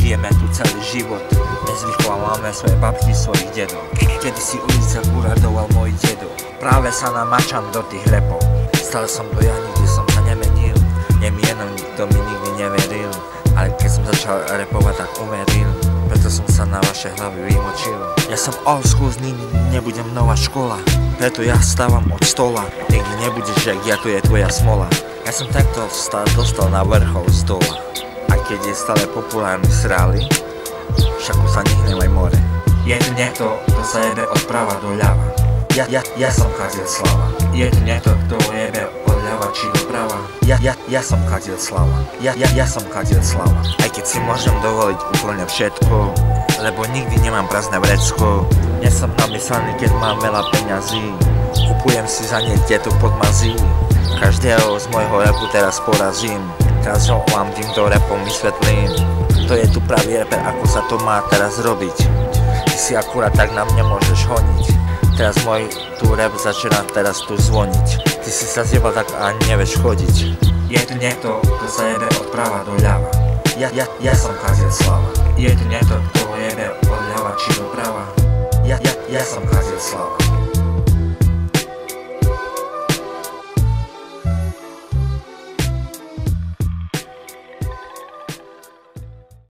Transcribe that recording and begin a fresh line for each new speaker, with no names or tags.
žijeme tu celý život. Nezvychovávame svoje babky, svojich dedov. Kedy si ulica uradoval môj dedo. Práve sa namáčam do tých repov. Stále som to ja, nikdy som sa nemenil. Nemienom, nikto mi nikdy neveril. Ale keď som začal repovať, tak uveril. Preto som sa na vaše hlavy vymočil. Ja som old school, nikdy nebudem nová škola. Preto ja stávam od stola. Nikdy nebudeš, jak ja, to je tvoja smola. Ja som takto dostal na vrchol z dola. A keď je stále populárny sráli, však už sa nehnevaj more. Je tu niekto, kto sa jebe od prava do ľava. Ja som Kaziel Slava. Je tu niekto, kto jebe od ľava či do prava. Ja som Kaziel Slava. Ja som Kaziel Slava. Aj keď si môžem dovoliť úplne všetko, lebo nikdy nemám prázdne vrecko. Ja som namyslený, keď mám veľa peňazí. Kupujem si za ne tieto podmazy. Každého z môjho rapu teraz porazím. Teraz ho vám týmto rapom vysvetlím. To je tu pravý rapper, ako sa to má teraz robiť. Ty si akurát tak na mňa môžeš honiť. Teraz môj tu rap začína teraz tu zvoniť. Ty si sa zjebal tak a nevieš chodiť. Je tu niekto, kto sa jebe od prava do ľava. Ja som Kaziel Slava. Je tu niekto, kto jebe od ľava či do prava. Ja som Kaziel Slava.